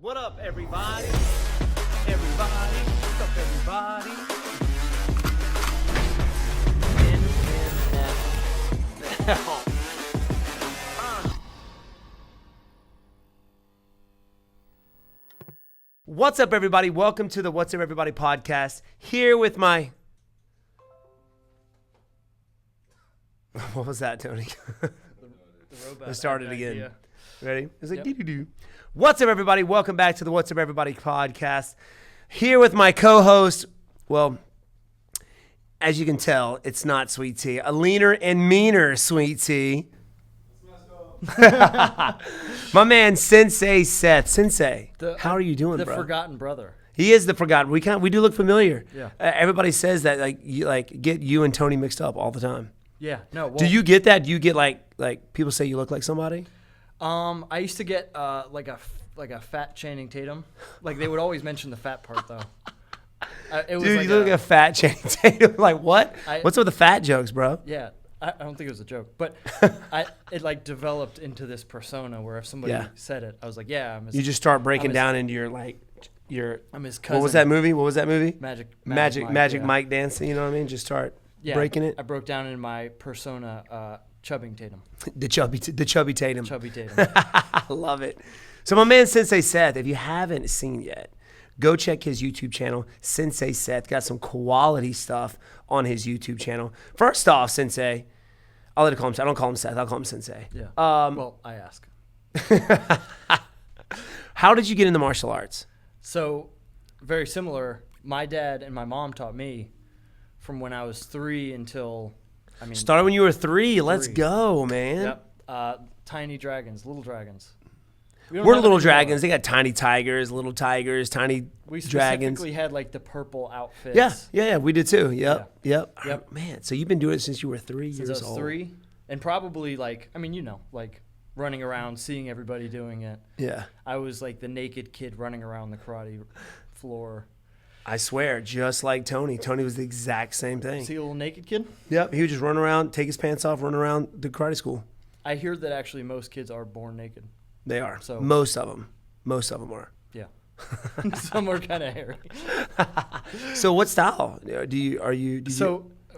What up, everybody? Everybody, what's up, everybody? What's up, everybody? Welcome to the What's Up, Everybody podcast. Here with my... What was that, Tony? The robot. Let's start it again. Idea. Ready? It's like Yep. doo-doo-doo. What's up, everybody? Welcome back to the What's Up, Everybody podcast. Here with my co-host, well, as you can tell, it's not Sweet Tea. A leaner and meaner Sweet Tea. My man, Sensei Seth. Sensei, how are you doing, The bro? forgotten brother. He is the forgotten. We do look familiar. Yeah. Everybody says that, get you and Tony mixed up all the time. Yeah. No. Well, Do you get that? Do you get like people say you look like somebody? I used to get like a fat Channing Tatum. Like they would always mention the fat part though. It was Dude, like you look like a fat Channing Tatum. Like what? What's with the fat jokes, bro? Yeah. I don't think it was a joke, but it like developed into this persona where if somebody said it, I was like, yeah, I'm his, You just start breaking down into your. I'm his cousin. What was that movie? What was that movie? Magic Magic yeah. Mike dancing. You know what I mean? Just start breaking it. I broke down in my persona, Chubbing Tatum. The chubby Tatum. Chubby Tatum. I love it. So my man Sensei Seth, if you haven't seen yet, go check his YouTube channel. Sensei Seth got some quality stuff on his YouTube channel. First off, Sensei, I'll let it call him. I don't call him Seth. I'll call him Sensei. Yeah. Well, I ask. How did you get into martial arts? So, very similar. My dad and my mom taught me from when I was 3 until, Started when you were 3. Let's go, man. Yep. Tiny dragons, little dragons. We're little dragons. They got tiny tigers, little tigers, tiny we dragons. specifically had like the purple outfits. Yeah, we did too. Yep. Yep. Man, so you've been doing it since you were 3 Since years I was old. 3. And probably like running around, seeing everybody doing it. Yeah. I was like the naked kid running around the karate floor. I swear, just like Tony. Tony was the exact same thing. See a little naked kid? Yep, he would just run around, take his pants off, run around the karate school. I hear that actually most kids are born naked. They are. So Most of them are. yeah. Some are kind of hairy. So what style do you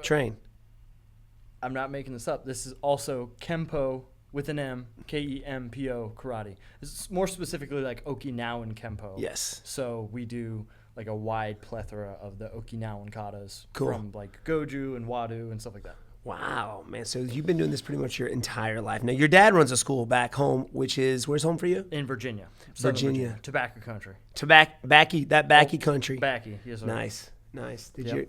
train? I'm not making this up. This is also Kempo with an M, Kempo karate. It's more specifically like Okinawan Kempo. Yes. So we do like a wide plethora of the Okinawan katas Cool. from like Goju and Wado and stuff like that. Wow, man. So you've been doing this pretty much your entire life. Now, your dad runs a school back home, which is, where's home for you? In Virginia. Virginia. Tobacco country. Backy country. Backy, yes sir. Nice. Did Yep. you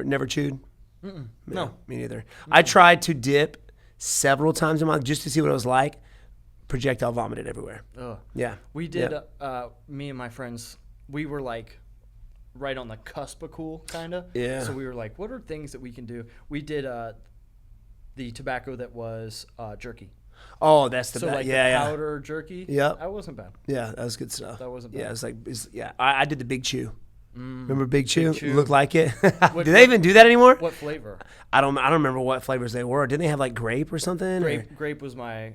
never chewed? No. Me neither. I tried to dip several times a month just to see what it was like. Projectile vomited everywhere. Ugh. Yeah. We did, me and my friends, we were like right on the cusp of cool, kind of. Yeah. So we were like, what are things that we can do? We did the tobacco that was jerky. Oh, that's the So best. like Yeah. the powder jerky. Yep. That wasn't bad. Yeah, that was good stuff. That wasn't Yeah, bad. it was I did the Big Chew. Remember Big Chew? Chew. Looked like it. Do they even do that anymore? What flavor? I don't remember what flavors they were. Didn't they have like grape or something? Grape was my.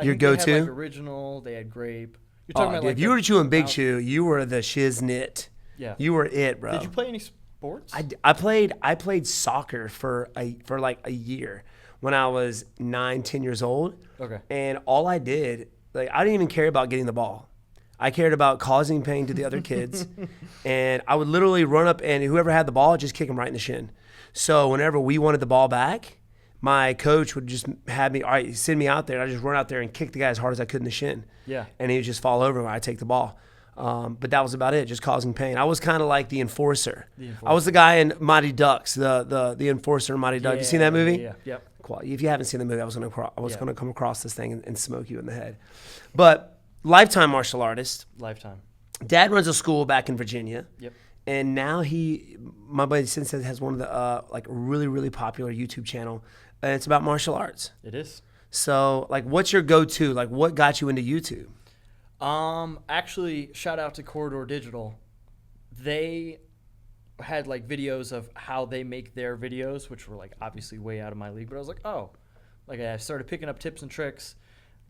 Your go-to? They had like original. They had grape. You're talking about dude, like if you were chewing Big Chew, you were the shiznit. Yeah. You were it, bro. Did you play any sports? I played soccer for like a year when I was 9-10 years old. Okay. And all I did, like, I didn't even care about getting the ball. I cared about causing pain to the other kids. And I would literally run up and whoever had the ball, just kick them right in the shin. So whenever we wanted the ball back, my coach would just have me, all right, send me out there. And I just run out there and kick the guy as hard as I could in the shin. Yeah. And he would just fall over when I take the ball. But that was about it, just causing pain. I was kind of like the enforcer. I was the guy in Mighty Ducks, the enforcer in Mighty Ducks. Have you seen that movie? Yeah. Yep. If you haven't seen the movie, I was gonna come across this thing and smoke you in the head. But lifetime martial artist. Lifetime. Dad runs a school back in Virginia. Yep. And now my buddy Sensei has one of the like really, really popular YouTube channel, and it's about martial arts. It is. So like, what's your go-to? Like, what got you into YouTube? Actually, shout out to Corridor Digital. They had like videos of how they make their videos, which were like obviously way out of my league. But I was like, oh, like I started picking up tips and tricks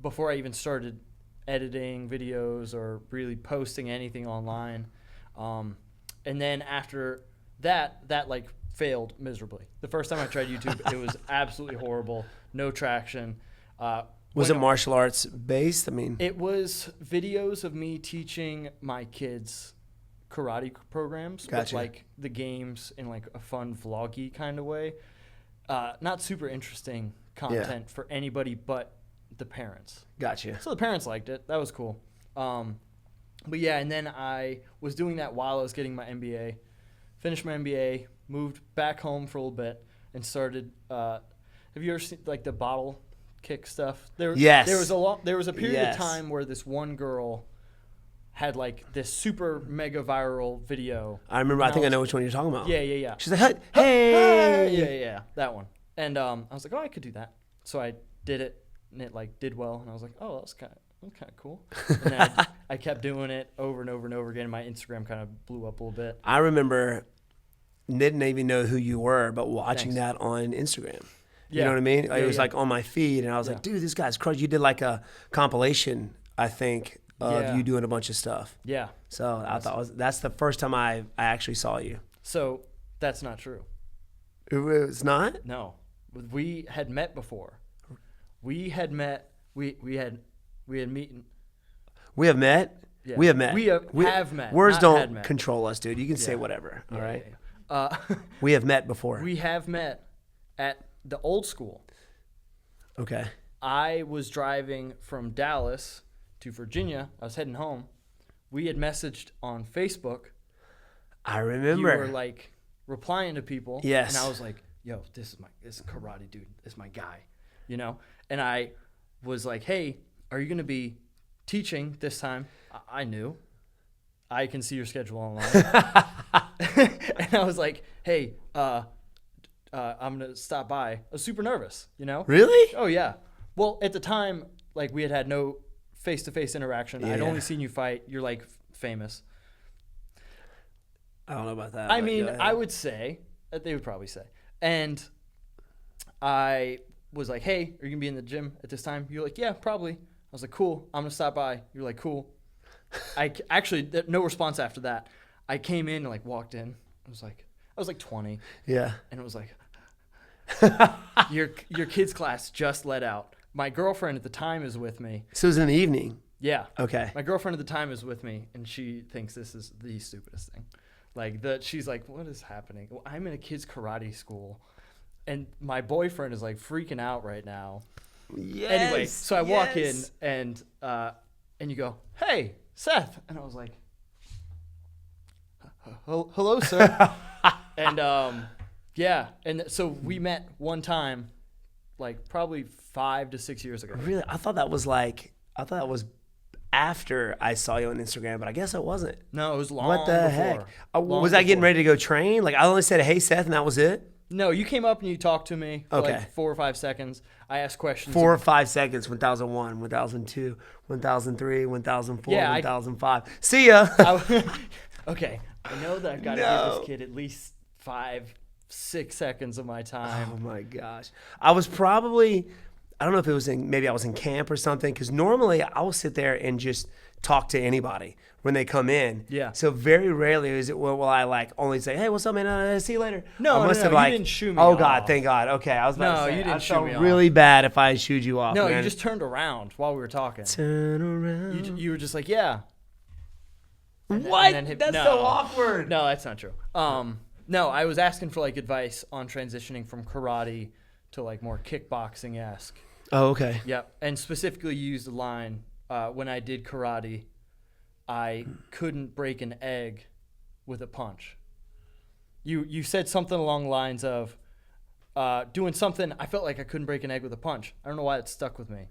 before I even started editing videos or really posting anything online. And then after that like failed miserably. The first time I tried YouTube, it was absolutely horrible. No traction. Was it martial arts based? I mean, it was videos of me teaching my kids karate programs with like the games in like a fun vloggy kind of way. Not super interesting content for anybody but the parents. Gotcha. So the parents liked it. That was cool. But yeah, and then I was doing that while I was getting my MBA. Finished my MBA, moved back home for a little bit, and started. Have you ever seen like the bottle kick stuff? Yes. There was a period of time where this one girl had like this super mega viral video. I remember. I think I know which one you're talking about. Yeah. She's like, hey. Yeah, that one. And I was like, oh, I could do that. So I did it, and it like did well. And I was like, oh, that's kind of cool. And then I kept doing it over and over and over again. And my Instagram kind of blew up a little bit. I remember didn't even know who you were, but watching that on Instagram. You know what I mean? It was like on my feed, and I was like, dude, this guy's crazy. You did like a compilation, I think, of you doing a bunch of stuff. Yeah. So I thought that's the first time I actually saw you. So that's not true. It's not? No. We had met before. We had met. We had meeting. We have met? Yeah. We have met. We have met. Words don't control us, dude. You can say whatever. All right? We have met before. We have met at the old school. Okay. I was driving from Dallas to Virginia. I was heading home. We had messaged on Facebook. I remember. You were like replying to people. Yes. And I was like, yo, this is karate dude. This is my guy. You know? And I was like, hey, are you going to be teaching this time? I knew. I can see your schedule online. And I was like, hey, I'm going to stop by. I was super nervous, you know? Really? Oh, yeah. Well, at the time, like, we had no face-to-face interaction. I'd only seen you fight. You're, like, famous. I don't know about that. I mean, I would say, they would probably say. And I was like, hey, are you going to be in the gym at this time? You're like, yeah, probably. I was like, cool. I'm going to stop by. You're like, cool. I actually, no response after that. I came in and, like, walked in. I was like 20. Yeah. And it was like, your kids' class just let out. My girlfriend at the time is with me. So it was in the evening? Yeah. Okay. My girlfriend at the time is with me, and she thinks this is the stupidest thing. Like, she's like, what is happening? Well, I'm in a kids' karate school, and my boyfriend is, like, freaking out right now. Yes. Anyway, so I walk in, and you go, hey, Seth. And I was like, hello, sir. And, yeah. And so we met one time, like, probably 5 to 6 years ago. Really? I thought that was after I saw you on Instagram, but I guess it wasn't. No, it was long What the before. heck? Long was I getting before. ready to go train? Like, I only said, hey, Seth, and that was it? No, you came up and you talked to me for Okay. like 4 or 5 seconds. I asked questions. 4 or 5 seconds, 1001, 1002, 1003, 1004, Yeah, 1005. See ya. Okay, I know that I've got to give this kid at least 5, 6 seconds of my time. Oh my gosh. I was probably, I don't know if it was maybe I was in camp or something, because normally I will sit there and just talk to anybody when they come in. Yeah. So very rarely is it will I like only say, hey, what's up, man? See you later. No, I must have you like, didn't shoo me oh off. God, thank God. Okay, I was about to say, you didn't I shoo felt me off. really bad if I shooed you off. No, man. you just turned around while we were talking. Turn around. You were just like, yeah. What? And then That's so awkward. No, that's not true. No, I was asking for like advice on transitioning from karate to like more kickboxing-esque. Oh, okay. Yep, and specifically used the line, when I did karate, I couldn't break an egg with a punch. You said something along the lines of doing something, I felt like I couldn't break an egg with a punch. I don't know why it stuck with me.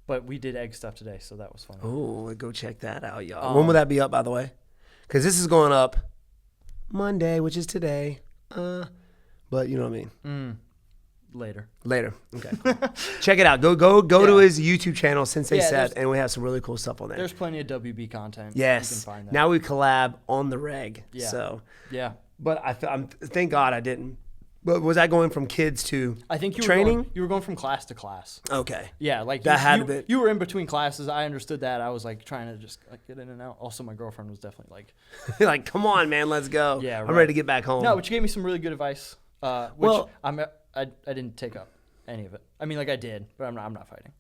But we did egg stuff today, so that was fun. Oh, go check that out, y'all. When will that be up, by the way? Because this is going up Monday, which is today. But you know what I mean. Later. Okay. Check it out. Go to his YouTube channel, Sensei Seth, and we have some really cool stuff on there. There's plenty of WB content. Yes. You can find that. Now we collab on the reg. Yeah. So. Yeah. But thank God I didn't But was that going from kids to I think training? You were going from class to class. Okay. Yeah, like you were in between classes. I understood that. I was like trying to just like get in and out. Also, my girlfriend was definitely like, like, come on, man, let's go. Yeah, I'm ready to get back home. No, but you gave me some really good advice. Which I didn't take up any of it. I mean, like I did, but I'm not fighting.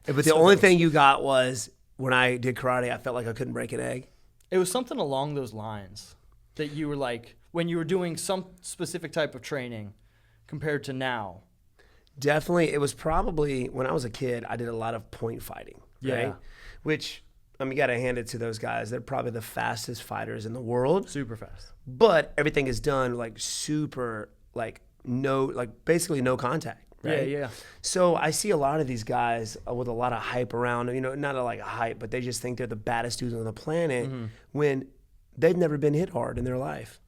But the only thing you got was when I did karate, I felt like I couldn't break an egg. It was something along those lines that you were like when you were doing some specific type of training compared to now. Definitely. It was probably when I was a kid, I did a lot of point fighting. Right? Yeah. Which, I mean, you got to hand it to those guys. They're probably the fastest fighters in the world. Super fast. But everything is done like super, like basically no contact. Right? Yeah. So I see a lot of these guys with a lot of hype around, not like a hype, but they just think they're the baddest dudes on the planet when they've never been hit hard in their life.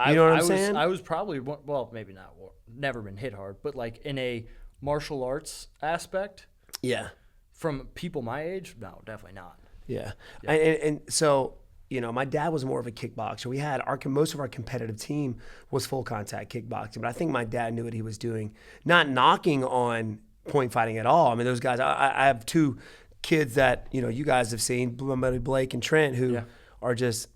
You know what I'm saying? I was probably, well, maybe not, never been hit hard, but like in a martial arts aspect. Yeah. From people my age, no, definitely not. Yeah. And so, my dad was more of a kickboxer. We had most of our competitive team was full contact kickboxing, but I think my dad knew what he was doing. Not knocking on point fighting at all. I mean, those guys, I have two kids that, you guys have seen, Blake and Trent, who are just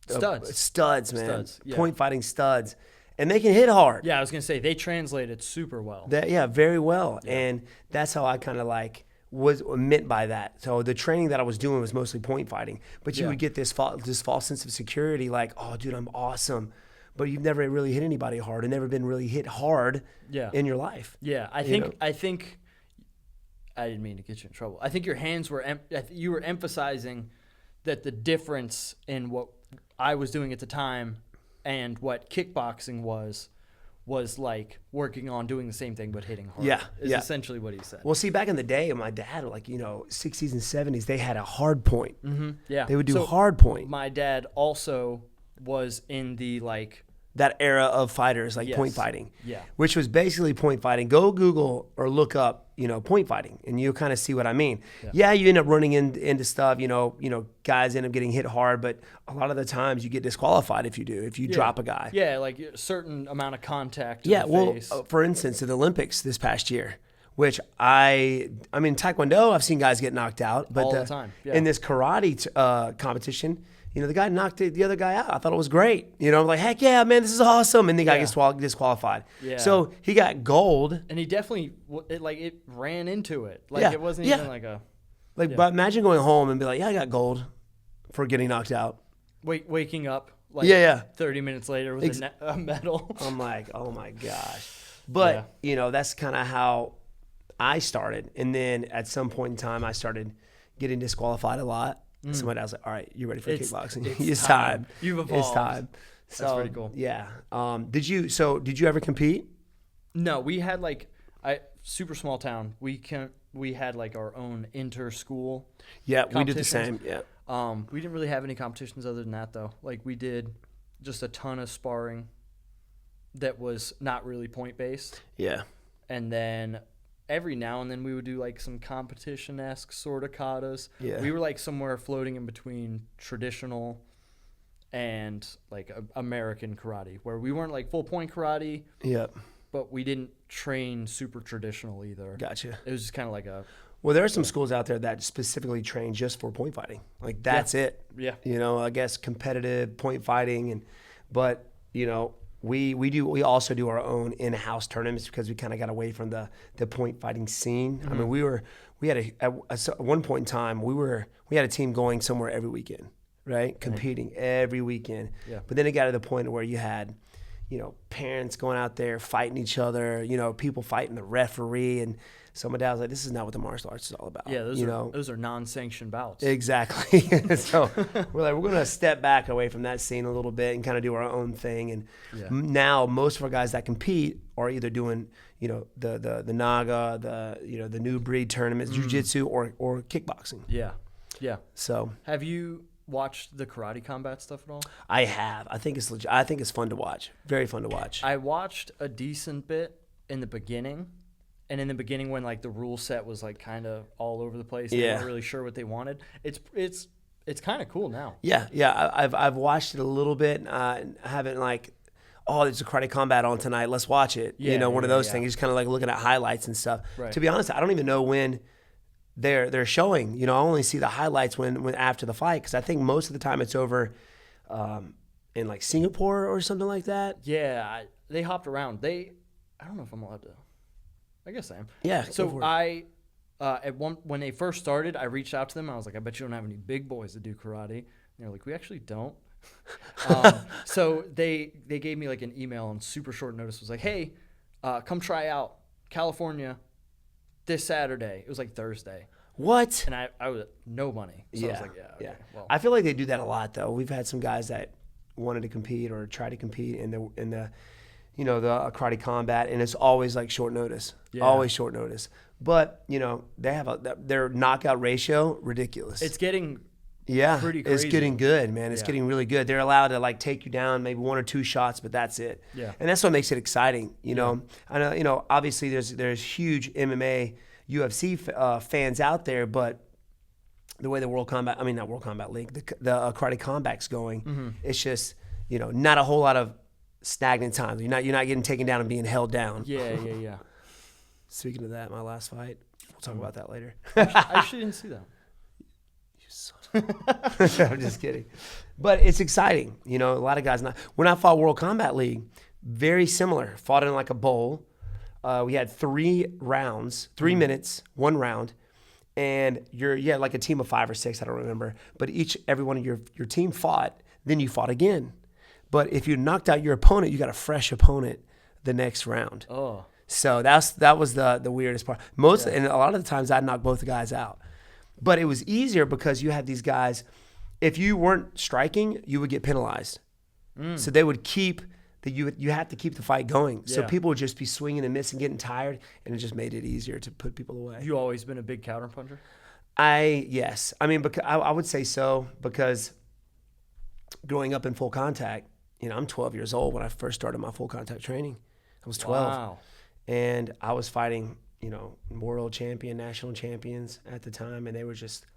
studs, man. Studs, yeah. Point fighting studs. And they can hit hard. Yeah, I was going to say, they translated super well. Very well. Yeah. And that's how I kind of was meant by that. So the training that I was doing was mostly point fighting. But you would get this false sense of security, like, oh, dude, I'm awesome. But you've never really hit anybody hard and never been really hit hard in your life. Yeah, I think I didn't mean to get you in trouble. I think your hands you were emphasizing that the difference in what I was doing at the time and what kickboxing was like working on doing the same thing but hitting hard. Yeah, is essentially what he said. Well, see, back in the day, my dad, 60s and 70s, they had a hard point. Mm-hmm. Yeah, they would do hard point. My dad also was in the that era of fighters, point fighting. Yeah, which was basically point fighting. Go Google or look up, point fighting, and you'll kind of see what I mean. Yeah, you end up running into stuff. Guys end up getting hit hard, but a lot of the times you get disqualified if you drop a guy. Yeah, like a certain amount of contact. Face. For instance, at the Olympics this past year, which I mean, Taekwondo, I've seen guys get knocked out, but all the time. Yeah. In this karate competition, the guy knocked the other guy out. I thought it was great. I'm like, heck yeah, man, this is awesome. And the guy gets disqualified. Yeah. So he got gold. And he definitely, it ran into it. It wasn't even like a... But imagine going home and be like, yeah, I got gold for getting knocked out. Waking up 30 minutes later with a medal. I'm like, oh my gosh. But, that's kind of how I started. And then at some point in time, I started getting disqualified a lot. Somebody else like, all right, you ready for kickboxing? It's time. You've evolved. It's time. So, that's pretty cool. Yeah. Did you ever compete? No, we had super small town. We had our own inter-school. Yeah, we did the same. Yeah. We didn't really have any competitions other than that though. We did just a ton of sparring that was not really point based. Yeah. And then every now and then we would do some competition-esque sort of katas. Yeah. We were somewhere floating in between traditional and American karate, where we weren't full point karate. Yep. But we didn't train super traditional either. Gotcha. It was just kind of a... Well, there are some schools out there that specifically train just for point fighting. That's it. Yeah. I guess competitive point fighting, but we also do our own in-house tournaments because we kind of got away from the point fighting scene. Mm-hmm. I mean, we had at one point in time we had a team going somewhere every weekend, right? Competing every weekend. Yeah. But then it got to the point where you had, parents going out there fighting each other, people fighting the referee, and so my dad was like, "This is not what the martial arts is all about." Yeah, those are non-sanctioned bouts. Exactly. So we're going to step back away from that scene a little bit and kind of do our own thing. And now most of our guys that compete are either doing, the Naga, the new breed tournaments, jiu-jitsu or kickboxing. Yeah. Yeah. So have you watched the karate combat stuff at all? I have. I think it's legit. I think it's fun to watch. Very fun to watch. I watched a decent bit in the beginning. And in the beginning, when the rule set was kind of all over the place, they weren't really sure what they wanted. It's kind of cool now. Yeah. I've watched it a little bit. I haven't oh, there's a karate combat on tonight. Let's watch it. One of those things. You're just kind of like looking at highlights and stuff. Right. To be honest, I don't even know when they're showing. I only see the highlights when after the fight, because I think most of the time it's over in like Singapore or something like that. Yeah, they hopped around. I don't know if I'm allowed to. I guess I am. Yeah. So when they first started, I reached out to them. I was like, I bet you don't have any big boys that do karate. And they're like, we actually don't. So they gave me like an email on super short notice. It was like, hey, come try out California this Saturday. It was like Thursday. What? And I was no money. So I was like, yeah, okay, well. I feel like they do that a lot though. We've had some guys that wanted to compete or try to compete in the karate combat, and it's always like short notice. Yeah. Always short notice. But, they have their knockout ratio ridiculous. It's getting pretty crazy. It's getting good, man. It's getting really good. They're allowed to like take you down maybe 1 or 2 shots, but that's it. Yeah. And that's what makes it exciting, I know, obviously there's huge MMA UFC fans out there, but the way the not World Combat League, the Karate Combat's going, it's just, not a whole lot of stagnant time. You're not getting taken down and being held down. Yeah. Speaking of that, my last fight, we'll talk about that later. I actually didn't see that. You son. I'm just kidding. But it's exciting. A lot of guys, when I fought World Combat League, very similar. Fought in like a bowl. We had 3 rounds, 3 minutes, 1 round. And you had like a team of 5 or 6, I don't remember. But every one of your team fought, then you fought again. But if you knocked out your opponent, you got a fresh opponent the next round. Oh. So that was the weirdest part. And a lot of the times I'd knock both the guys out. But it was easier because you had these guys, if you weren't striking, you would get penalized. So they would you had to keep the fight going. So people would just be swinging and missing, getting tired, and it just made it easier to put people away. You always been a big counter puncher? Yes. I mean, because I would say so, because growing up in full contact, I'm 12 years old when I first started my full contact training. I was 12. Wow. And I was fighting, world champion, national champions at the time, and they were just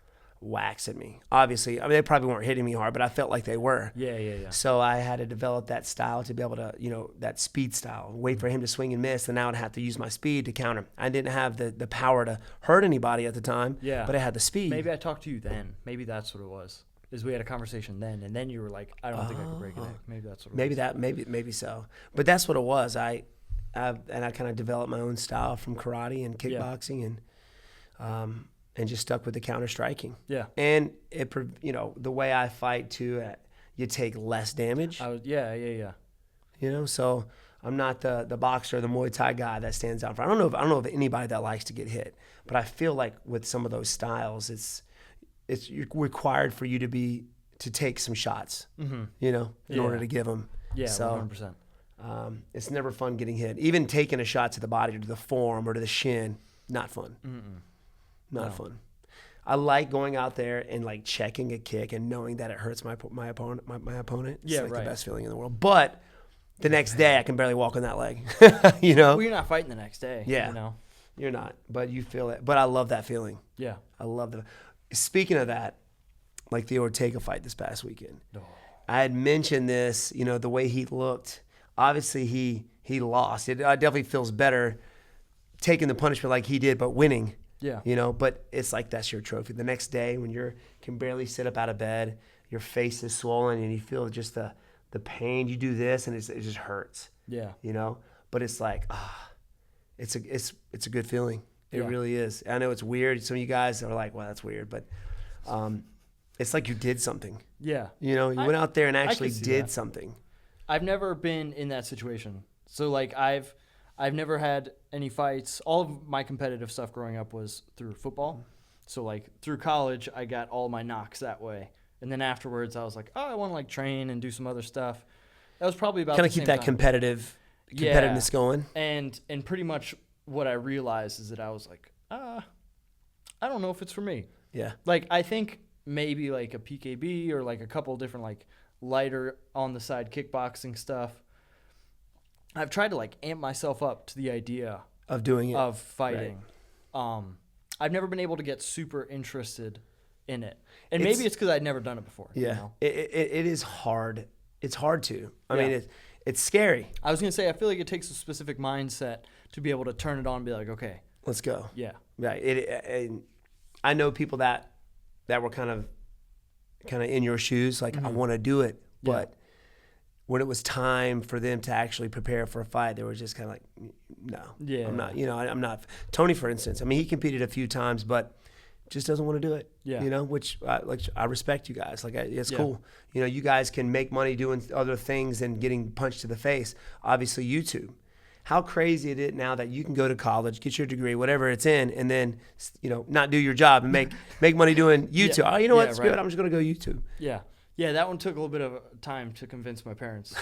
waxing me. Obviously, they probably weren't hitting me hard, but I felt like they were. Yeah. So I had to develop that style to be able to, that speed style, wait for him to swing and miss, and now I'd have to use my speed to counter. I didn't have the power to hurt anybody at the time, but I had the speed. Maybe I talked to you then. Maybe that's what it was. We had a conversation then, and then you were like, I don't think I could break a neck. Maybe that's what it was. Maybe so. But that's what it was. I kind of developed my own style from karate and kickboxing, and just stuck with the counter striking. Yeah. And it, the way I fight too, you take less damage. Yeah. So I'm not the boxer or the Muay Thai guy that stands out. I don't know of anybody that likes to get hit, but I feel like with some of those styles, it's required for you to take some shots, in order to give them. Yeah, so, 100%. It's never fun getting hit. Even taking a shot to the body or to the forearm or to the shin, not fun. Not fun. I like going out there and like checking a kick and knowing that it hurts my opponent. It's the best feeling in the world. But the next day, I can barely walk on that leg. Well, you're not fighting the next day. Yeah. You're not, but you feel it. But I love that feeling. Yeah. I love that. Speaking of that, like the Ortega fight this past weekend, I had mentioned this, the way he looked. Obviously, he lost. It definitely feels better taking the punishment like he did, but winning. Yeah. But it's like that's your trophy. The next day when you can barely sit up out of bed, your face is swollen, and you feel just the pain. You do this, and it just hurts. Yeah. But it's like, it's a good feeling. It really is. I know it's weird. Some of you guys are like, well, that's weird. But it's like you did something. Yeah. You went out there and actually did something. I've never been in that situation. So, like, I've never had any fights. All of my competitive stuff growing up was through football. So, like, through college, I got all my knocks that way. And then afterwards, I was like, I want to, like, train and do some other stuff. That was probably about kind of keep that competitiveness going. And pretty much what I realized is that I was like, I don't know if it's for me. Yeah. Like, I think maybe like a PKB or like a couple different like lighter on the side kickboxing stuff. I've tried to like amp myself up to the idea of doing it, of fighting. Right. I've never been able to get super interested in it. And maybe it's because I'd never done it before. Yeah. It is hard. It's hard to. I mean, It's scary. I was gonna say, I feel like it takes a specific mindset to be able to turn it on and be like, okay, Let's go. yeah, Right. I know people that were kind of in your shoes, like I want to do it, but when it was time for them to actually prepare for a fight, they were just kind of like, no, I'm not. I'm not. Tony, for instance, I mean, he competed a few times, but just doesn't want to do it. Yeah. Which I respect you guys. It's cool. You guys can make money doing other things than getting punched to the face. Obviously, YouTube. How crazy it is now that you can go to college, get your degree, whatever it's in, and then not do your job and make money doing YouTube. Oh, you know what? It's good. I'm just gonna go YouTube. Yeah. Yeah, that one took a little bit of time to convince my parents.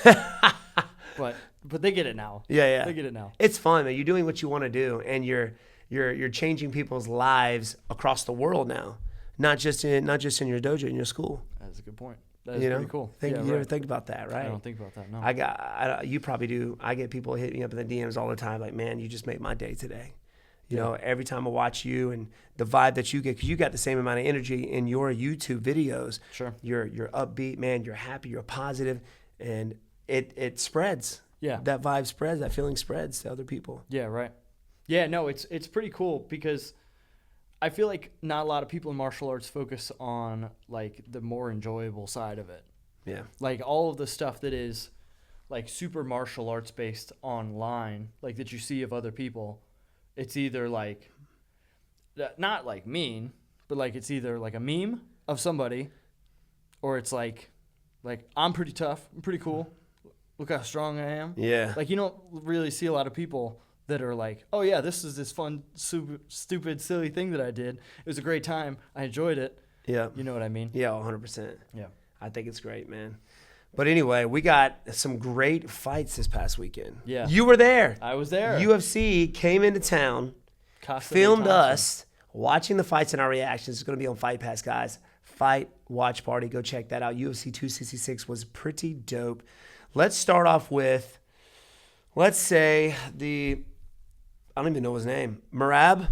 but they get it now. Yeah. They get it now. It's fun, man. You're doing what you want to do, and you're changing people's lives across the world now. Not just in your dojo, in your school. That's a good point. That is pretty cool. You ever think about that, right? I don't think about that, no. You probably do. I get people hit me up in the DMs all the time, like, man, you just made my day today. Every time I watch you and the vibe that you get, because you got the same amount of energy in your YouTube videos. Sure. You're upbeat, man. You're happy. You're positive, and it spreads. Yeah. That vibe spreads. That feeling spreads to other people. Yeah, right. Yeah, no, it's pretty cool because I feel like not a lot of people in martial arts focus on like the more enjoyable side of it. Yeah. Like all of the stuff that is like super martial arts based online, like that you see of other people. It's either like, not like mean, but like it's either like a meme of somebody, or it's like I'm pretty tough, I'm pretty cool, look how strong I am. Yeah. Like you don't really see a lot of people that are like, oh yeah, this is this fun, stupid, silly thing that I did. It was a great time. I enjoyed it. Yeah. You know what I mean? Yeah, 100%. Yeah. I think it's great, man. But anyway, we got some great fights this past weekend. Yeah. You were there. I was there. UFC came into town, filmed us watching the fights and our reactions. It's going to be on Fight Pass, guys. Fight Watch Party. Go check that out. UFC 266 was pretty dope. Let's start off with, let's say I don't even know his name, Merab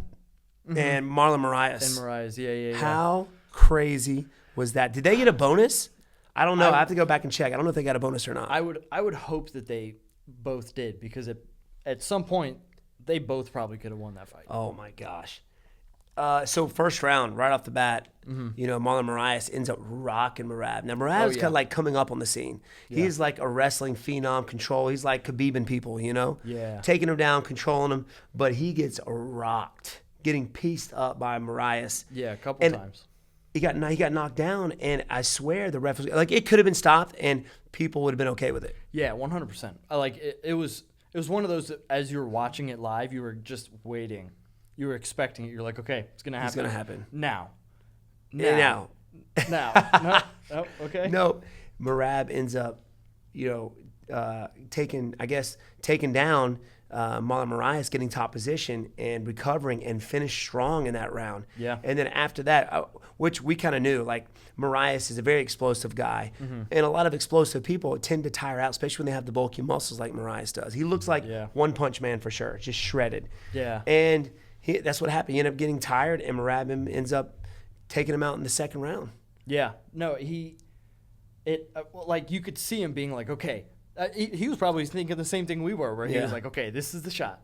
and Marlon Moraes. And Moraes, yeah. How crazy was that? Did they get a bonus? I don't know. I have to go back and check. I don't know if they got a bonus or not. I would hope that they both did because at some point they both probably could have won that fight. Oh my gosh. So first round, right off the bat, Marlon Moraes ends up rocking Merab. Now Merab's kind of like coming up on the scene. Yeah. He's like a wrestling phenom, control. He's like Khabibing people, Yeah. Taking him down, controlling him, but he gets rocked, getting pieced up by Moraes. Yeah, a couple times. He got knocked down, and I swear the ref was like, it could have been stopped, and people would have been okay with it. Yeah, 100%. I like it was one of those that as you were watching it live, you were just waiting. You were expecting it. You're like, okay, it's gonna happen. It's gonna happen now. No. Okay. No, Merab ends up, taking down Marlon Moraes, getting top position and recovering and finished strong in that round. Yeah. And then after that, which we kind of knew, like Moraes is a very explosive guy, and a lot of explosive people tend to tire out, especially when they have the bulky muscles like Moraes does. He looks like one punch man for sure, just shredded. Yeah. And that's what happened. He ended up getting tired, and Merab ends up taking him out in the second round. Yeah. No, like you could see him being like, okay. He was probably thinking the same thing we were, where he was like, okay, this is the shot.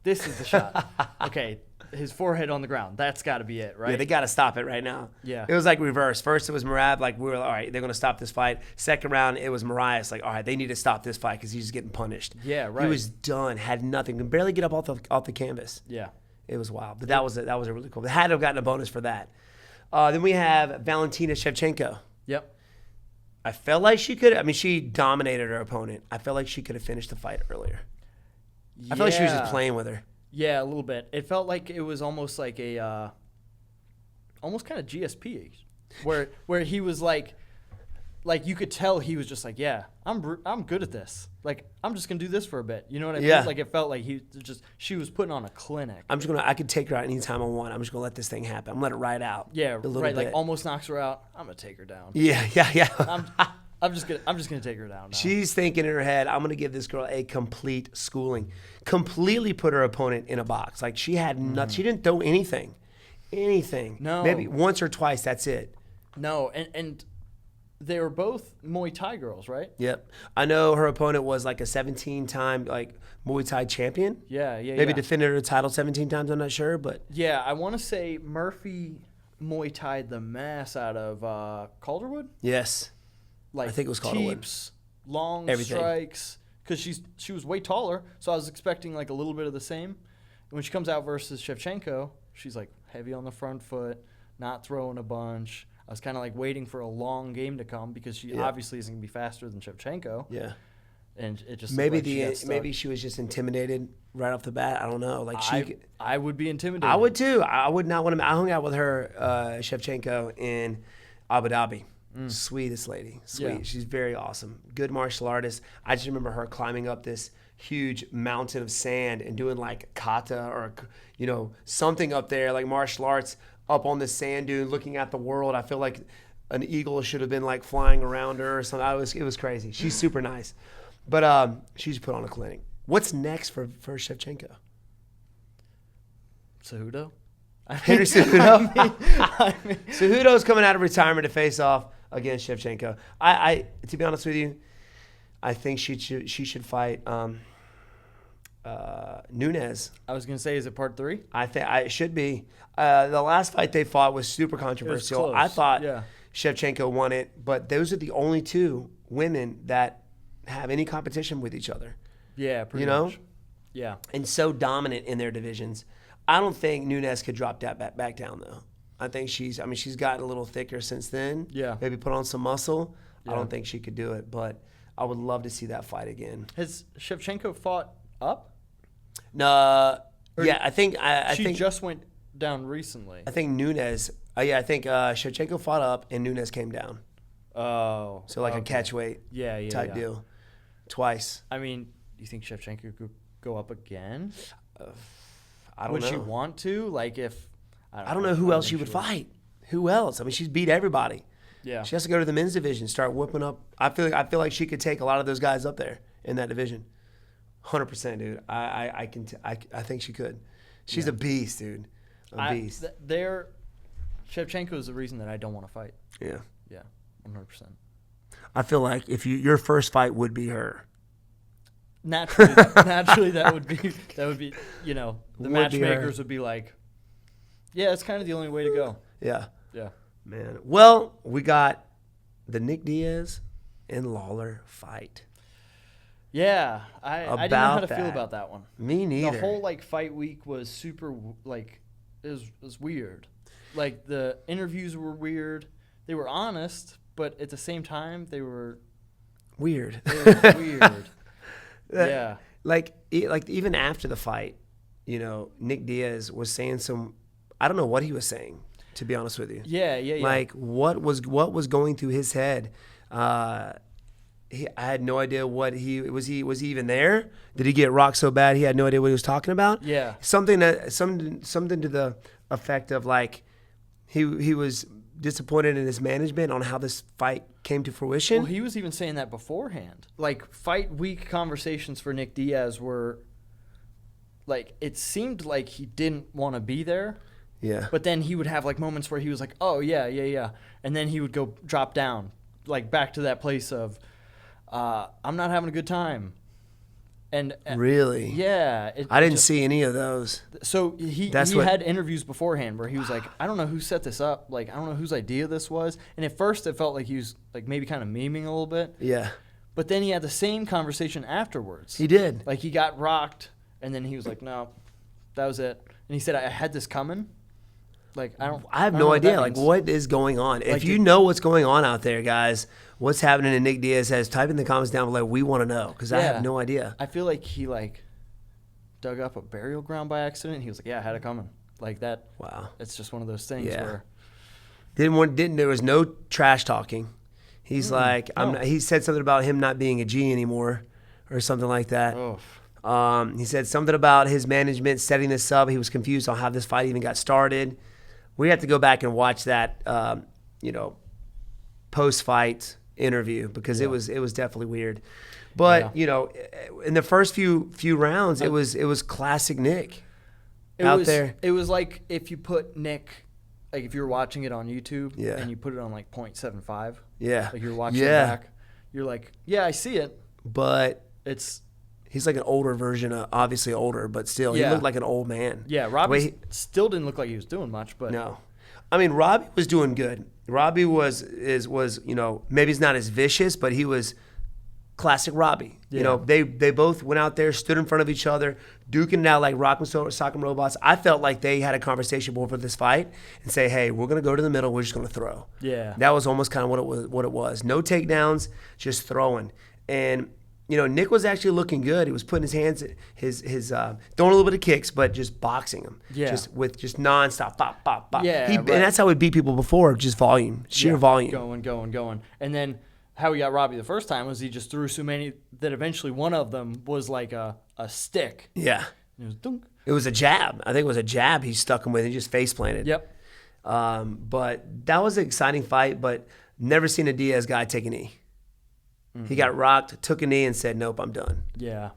This is the shot. Okay, his forehead on the ground. That's got to be it, right? Yeah, they got to stop it right now. Yeah. It was like reverse. First, it was Merab, like we were like, all right, they're going to stop this fight. Second round, it was Moraes, like, all right, they need to stop this fight because he's just getting punished. Yeah, right. He was done, had nothing, could barely get up off the canvas. Yeah. It was wild. But that was a really cool. They had to have gotten a bonus for that. Then we have Valentina Shevchenko. Yep. I felt like she could. I mean, she dominated her opponent. I felt like she could have finished the fight earlier. I felt like she was just playing with her. Yeah, a little bit. It felt like it was almost like almost kind of GSP, where he was like you could tell he was just like, yeah, I'm good at this. Like I'm just gonna do this for a bit. You know what I mean? Yeah. Like it felt like she was putting on a clinic. I could take her out anytime I want. I'm just gonna let this thing happen. I'm gonna let it ride out. Yeah, a little right. bit. Like almost knocks her out. I'm gonna take her down. Yeah. I'm just gonna take her down now. She's thinking in her head, I'm gonna give this girl a complete schooling. Completely put her opponent in a box. Like she had nuts. She didn't throw anything. No. Maybe once or twice. That's it. No, and they were both Muay Thai girls, right? Yep. I know her opponent was like a 17-time like Muay Thai champion. Yeah. Maybe defended her title 17 times. I'm not sure, but Yeah, I want to say Murphy Muay Thai'd the mass out of Calderwood. yes, Like I think it was Calderwood. teeps, long Everything. strikes, because she was way taller, so I was expecting like a little bit of the same. And when she comes out versus Shevchenko, she's like heavy on the front foot, not throwing a bunch. I was kind of like waiting for a long game to come because she obviously isn't gonna be faster than Shevchenko. Yeah. And it just Maybe looked like she got stuck. maybe she was just intimidated right off the bat. I don't know. Like I would be intimidated. I would too. I would not want to. I hung out with her, Chefchenko, in Abu Dhabi. Sweetest lady. Sweet. Yeah. She's very awesome. Good martial artist. I just remember her climbing up this huge mountain of sand and doing like kata or, something up there, like martial arts up on the sand dune looking at the world. I feel like an eagle should have been like flying around her or something. It was crazy. She's super nice. But she's put on a clinic. What's next for Shevchenko? Cejudo? Henry Cejudo? Cejudo's coming out of retirement to face off against Shevchenko. I to be honest with you, I think she should fight Nunes. I was gonna say, is it part 3? I think it should be. The last fight they fought was super controversial. close. I thought Yeah. Shevchenko won it, but those are the only two women that have any competition with each other. Yeah, pretty You know? much. Yeah. And so dominant in their divisions. I don't think Nunes could drop that back down though. I think she's gotten a little thicker since then. Yeah. Maybe put on some muscle. Yeah. I don't think she could do it, but I would love to see that fight again. Has Shevchenko fought up? No, Or yeah, I think She I think just went down recently. I think Nunes. I think Shevchenko fought up and Nunes came down. Oh. So like a okay. catch weight Yeah, type yeah. deal, twice. I mean, do you think Shevchenko could go up again? I don't Would know. she want to? Like if I don't know who else she would fight. Who else? I mean, she's beat everybody. Yeah. She has to go to the men's division, start whooping up. I feel like she could take a lot of those guys up there in that division. 100%, dude. I think she could. She's a beast, dude. A beast. Shevchenko is the reason that I don't want to fight. Yeah. Yeah, 100%. I feel like if your first fight would be her. Naturally, that would be the Would be matchmakers her. would be like, yeah, it's kind of the only way to go. Yeah. Yeah. Man. Well, we got the Nick Diaz and Lawler fight. Yeah, I didn't know how to feel that. about that one. Me neither. The whole fight week was super it was weird. Like the interviews were weird. They were honest, but at the same time they were weird. weird. Yeah. Like even after the fight, Nick Diaz was saying I don't know what he was saying, to be honest with you. Yeah. Like what was going through his head? I had no idea what was he even there? Did he get rocked so bad he had no idea what he was talking about? Yeah. Something to the effect of like he was disappointed in his management on how this fight came to fruition. Well, he was even saying that beforehand. Like fight week conversations for Nick Diaz were like it seemed like he didn't want to be there. Yeah. But then he would have like moments where he was like, "Oh yeah," and then he would go drop down, like back to that place of, "I'm not having a good time." And really, yeah, I didn't see any of those. So he had interviews beforehand where he was like, "I don't know who set this up. Like, I don't know whose idea this was." And at first, it felt like he was like maybe kind of memeing a little bit. Yeah. But then he had the same conversation afterwards. He did. Like he got rocked, and then he was like, "No, that was it." And he said, "I had this coming." Like I have no idea. Like what is going on? If you know what's going on out there, guys, what's happening to Nick Diaz? Type in the comments down below. We want to know because I have no idea. I feel like he dug up a burial ground by accident. He was like, "Yeah, I had it coming." Like that. Wow. It's just one of those things where there was no trash talking. He's like, he said something about him not being a G anymore, or something like that. Oh. He said something about his management setting this up. He was confused on how this fight even got started. We have to go back and watch that, post-fight interview because it was definitely weird. But in the first few rounds, it was classic Nick there. It was like if you put Nick, like if you were watching it on YouTube Yeah. and you put it on like 0.75, Yeah. Like you're watching it back. You're like, yeah, I see it. But It's he's like an older version of, obviously older, but still, he looked like an old man. Yeah, Robbie still didn't look like he was doing much, but No. I mean, Robbie was doing good. Robbie was maybe he's not as vicious, but he was classic Robbie. Yeah. They both went out there, stood in front of each other, duking it out like rock and sock'em robots. I felt like they had a conversation before this fight and say, hey, we're going to go to the middle. We're just going to throw. Yeah. That was almost kind of what it was. No takedowns, just throwing. And Nick was actually looking good. He was putting his hands, throwing a little bit of kicks, but just boxing them. Yeah. Just nonstop, bop, bop, bop. Yeah, And that's how he beat people before, just volume, sheer volume. Going. And then how he got Robbie the first time was he just threw so many that eventually one of them was like a stick. Yeah. And it was dunk. It was a jab. I think it was a jab he stuck him with. He just face planted. Yep. But that was an exciting fight, but never seen a Diaz guy take a knee. He got rocked, took a knee, and said, nope, I'm done. Yeah.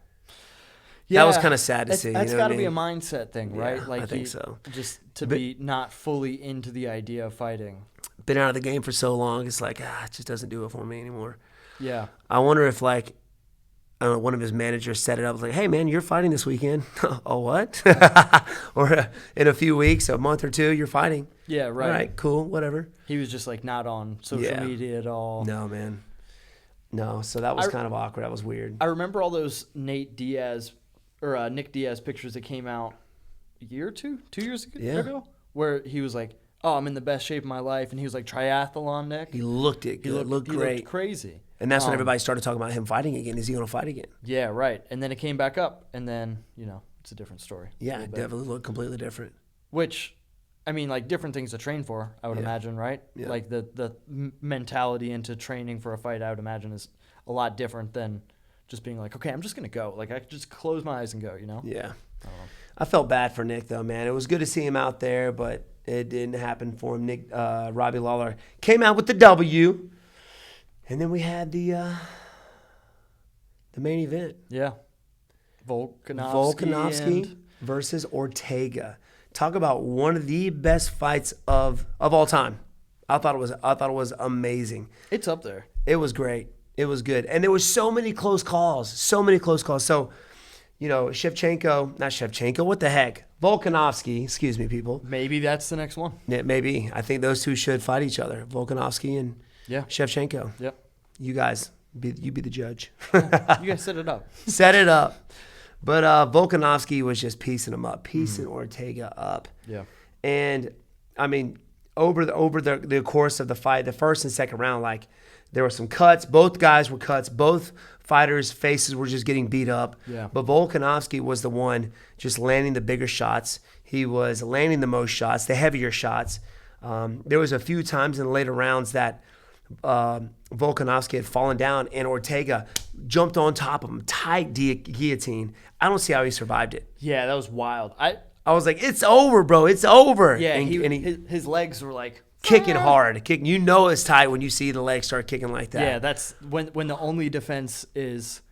That was kind of sad to see. That's got to be a mindset thing, right? Yeah, Like I think so. Just to be not fully into the idea of fighting. Been out of the game for so long, it's like, it just doesn't do it for me anymore. Yeah. I wonder if, I don't know, one of his managers set it up, like, hey, man, you're fighting this weekend. Oh, what? Or in a few weeks, a month or two, you're fighting. Yeah, right. All right, cool, whatever. He was just like not on social media at all. No, man. No, so that was kind of awkward. That was weird. I remember all those Nick Diaz pictures that came out a year or 2 years ago, where he was like, oh, I'm in the best shape of my life, and he was like triathlon Nick. He looked it good. He looked great. He looked crazy. And that's when everybody started talking about him fighting again. Is he going to fight again? Yeah, right. And then it came back up, and then, it's a different story. Yeah, it definitely looked completely different. Which, I mean, like different things to train for, I would imagine, right? Yeah. Like the mentality into training for a fight, I would imagine, is a lot different than just being like, okay, I'm just going to go. Like, I could just close my eyes and go, Yeah. I felt bad for Nick, though, man. It was good to see him out there, but it didn't happen for him. Robbie Lawler came out with the W, and then we had the main event. Yeah. Volkanovski versus Ortega. Talk about one of the best fights of all time. I thought it was amazing. It's up there. It was great. It was good. And there was so many close calls. So, Chefchenko, what the heck? Volkanovski, excuse me, people. Maybe that's the next one. Yeah, maybe. I think those two should fight each other, Volkanovski and Chefchenko. Yep. You guys, you be the judge. You guys set it up. Set it up. But Volkanovski was just piecing him up, piecing Ortega up. Yeah. And, I mean, over the course of the fight, the first and second round, there were some cuts. Both guys were cuts. Both fighters' faces were just getting beat up. Yeah. But Volkanovski was the one just landing the bigger shots. He was landing the most shots, the heavier shots. There was a few times in the later rounds that Volkanovski had fallen down and Ortega jumped on top of him, tight guillotine. I don't see how he survived it. Yeah, that was wild. I was like, it's over, bro. It's over. Yeah, his legs were like kicking hard. It's tight when you see the legs start kicking like that. Yeah, that's when the only defense is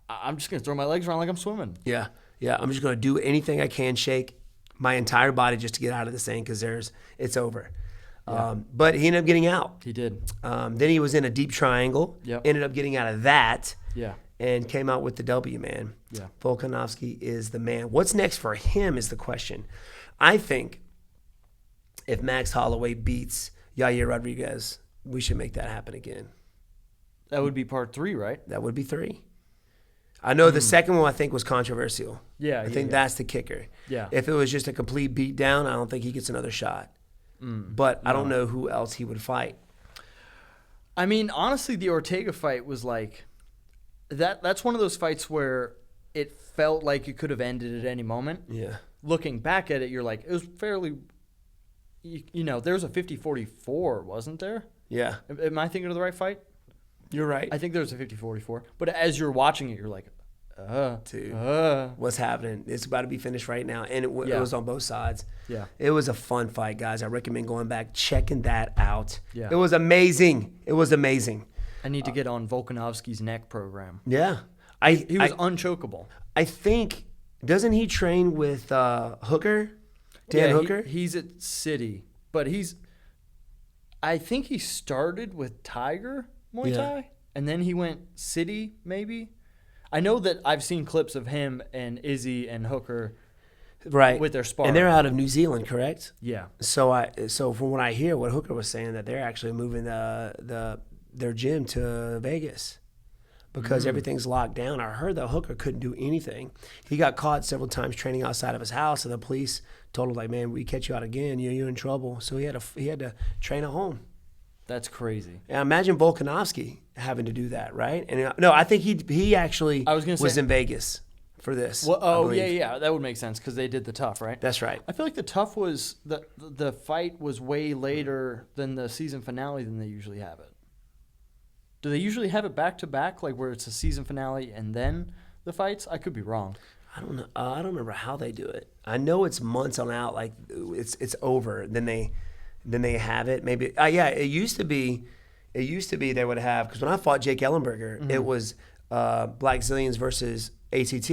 I'm just going to throw my legs around like I'm swimming. Yeah. Yeah, I'm just going to do anything I can, shake my entire body just to get out of this thing because it's over. Yeah. But he ended up getting out. He did. Then he was in a deep triangle. Yep. Ended up getting out of that. Yeah. And came out with the W, man. Yeah. Volkanovski is the man. What's next for him is the question. I think if Max Holloway beats Yair Rodriguez, we should make that happen again. That would be part 3, right? That would be 3. I know the second one I think was controversial. Yeah. I think that's the kicker. Yeah. If it was just a complete beat down, I don't think he gets another shot. But I don't know who else he would fight. I mean, honestly, the Ortega fight was like that's one of those fights where it felt like it could have ended at any moment. Yeah. Looking back at it, you're like, it was fairly, there was a 50-44, wasn't there? Yeah. Am I thinking of the right fight? You're right. I think there was a 50-44. But as you're watching it, you're like, dude, what's happening? It's about to be finished right now. And it was on both sides. Yeah. It was a fun fight, guys. I recommend going back, checking that out. Yeah. It was amazing. It was amazing. I need to get on Volkanovski's neck program. Yeah. He was unchokeable. I think, doesn't he train with Hooker? Dan Hooker? He's at City, but I think he started with Tiger Muay Thai, and then he went City, maybe. I know that I've seen clips of him and Izzy and Hooker right with their sparring. And they're out of New Zealand, correct? Yeah. So from what I hear, what Hooker was saying, that they're actually moving their gym to Vegas because everything's locked down. I heard that Hooker couldn't do anything. He got caught several times training outside of his house, and the police told him, like, man, we catch you out again, you're in trouble. So he had to train at home. That's crazy. And imagine Volkanovski having to do that, right? And no, I think he actually was in Vegas for this. Well, yeah, that would make sense because they did the tough, right? That's right. I feel like the tough was the fight was way later than the season finale than they usually have it. Do they usually have it back to back, like where it's a season finale and then the fights? I could be wrong. I don't know. I don't remember how they do it. I know it's months on out, like it's over. Then they have it. Maybe it used to be they would have, because when I fought Jake Ellenberger, it was Black Zillions versus ATT,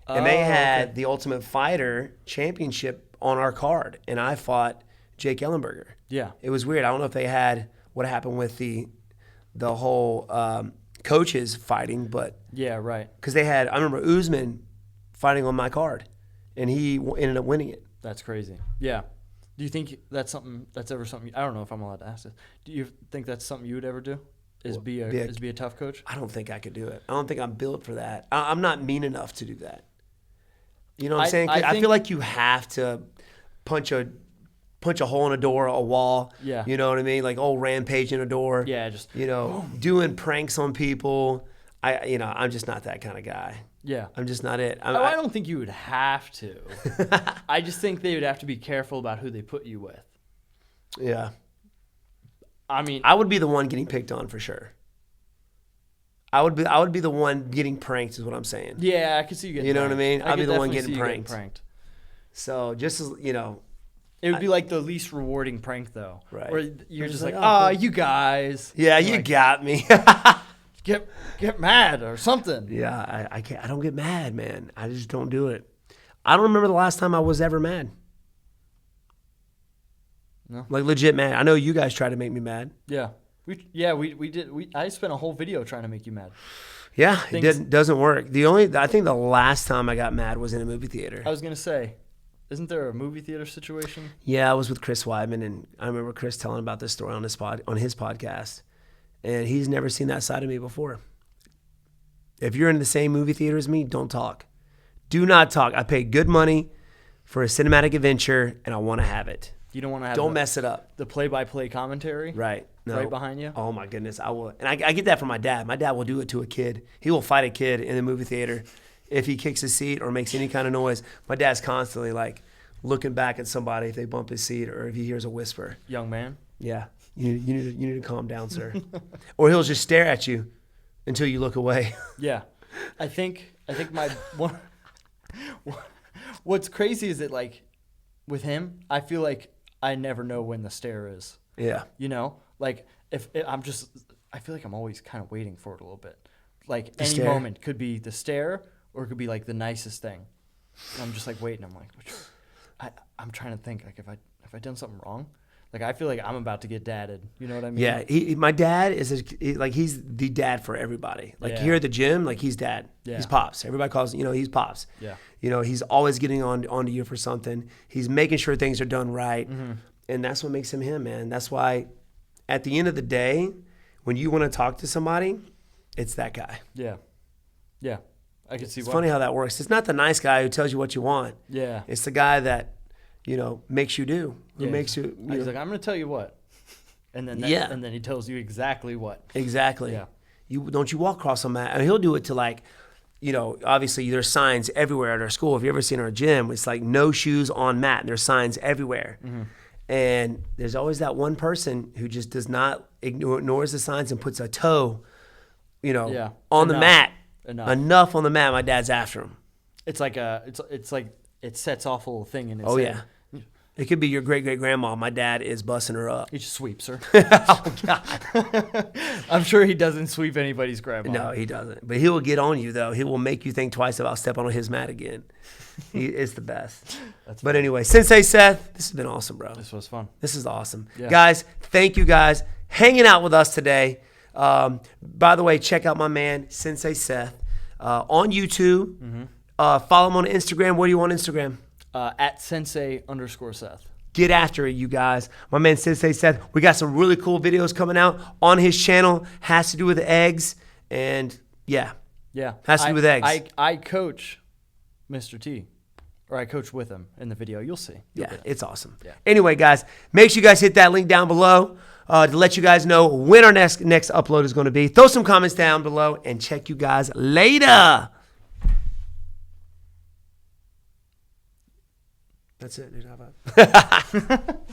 and they had the Ultimate Fighter Championship on our card, and I fought Jake Ellenberger. Yeah, it was weird. I don't know if they had what happened with the whole coaches fighting, but yeah, right. Because I remember Usman fighting on my card, and he ended up winning it. That's crazy. Yeah. Do you think that's ever something? I don't know if I'm allowed to ask this. Do you think that's something you would ever do? Is be a tough coach? I don't think I could do it. I don't think I'm built for that. I'm not mean enough to do that. You know what I'm saying? I feel like you have to punch a hole in a door, a wall. Yeah. You know what I mean? Like rampage in a door. Yeah, just doing pranks on people. I'm just not that kind of guy. Yeah. I'm just not it. I don't think you would have to. I just think they would have to be careful about who they put you with. Yeah. I mean, I would be the one getting picked on for sure. I would be the one getting pranked, is what I'm saying. Yeah, I could see you getting. You know what I mean? I'd be the one getting pranked. So just as it would be like the least rewarding prank, though. Right. Where you're just like, you guys. Yeah, you got me. Get mad or something. Yeah, I can't. I don't get mad, man. I just don't do it. I don't remember the last time I was ever mad. No. Like legit mad. I know you guys try to make me mad. Yeah. We did. I spent a whole video trying to make you mad. Yeah, it doesn't work. I think the last time I got mad was in a movie theater. I was gonna say, isn't there a movie theater situation? Yeah, I was with Chris Weidman, and I remember Chris telling about this story on his podcast, and he's never seen that side of me before. If you're in the same movie theater as me, don't talk. Do not talk. I paid good money for a cinematic adventure, and I want to have it. You don't want to have. Don't mess it up. The play-by-play commentary, right? No. Right behind you. Oh my goodness, I will, and I get that from my dad. My dad will do it to a kid. He will fight a kid in the movie theater if he kicks his seat or makes any kind of noise. My dad's constantly like looking back at somebody if they bump his seat or if he hears a whisper. Young man. Yeah, you need to calm down, sir. Or he'll just stare at you until you look away. Yeah, I think my one. What's crazy is that like with him, I feel like I never know when the stare is. Yeah. Like if I feel like I'm always kind of waiting for it a little bit. Like The any stare? moment could be the stare or it could be like the nicest thing. And I'm just like waiting. I'm like, I'm trying to think like if I done something wrong. Like I feel like I'm about to get dadded. You know what I mean? Yeah. My dad is he's the dad for everybody. Like here at the gym, like he's dad. Yeah. He's pops. Everybody calls he's pops. Yeah. He's always getting onto you for something. He's making sure things are done right. Mm-hmm. And that's what makes him him, man. That's why at the end of the day, when you want to talk to somebody, it's that guy. Yeah. Yeah. I can see It's why. funny how that works. It's not the nice guy who tells you what you want. Yeah. It's the guy that, makes you do. Who makes you. He's like, I'm going to tell you what. And then and then he tells you exactly what. Exactly. Yeah. Don't you walk across a mat. I mean, he'll do it to like, obviously there's signs everywhere at our school. If you ever seen our gym, it's like no shoes on mat. There's signs everywhere. Mm-hmm. And there's always that one person who just does not ignores the signs and puts a toe, on the mat. Enough on the mat. My dad's after him. It's like it's like it sets off a little thing in his head. head. It could be your great-great-grandma. My dad is busting her up. He just sweeps her. Oh, God. I'm sure he doesn't sweep anybody's grandma. No, he doesn't. But he will get on you, though. He will make you think twice about stepping on his mat again. He is the best. But anyway, Sensei Seth, this has been awesome, bro. This was fun. This is awesome. Yeah. Guys, thank you guys hanging out with us today. By the way, check out my man, Sensei Seth, on YouTube. Follow him on Instagram. What do you want on Instagram? At Sensei_Seth. Get after it, you guys. My man, Sensei Seth. We got some really cool videos coming out on his channel. Has to do with eggs. And yeah. Yeah. Has to do with eggs. I coach Mr. T. Or I coach with him in the video. You'll see. Yeah, it's awesome. Yeah. Anyway, guys, make sure you guys hit that link down below to let you guys know when our next upload is going to be. Throw some comments down below and check you guys later. That's it, dude. How about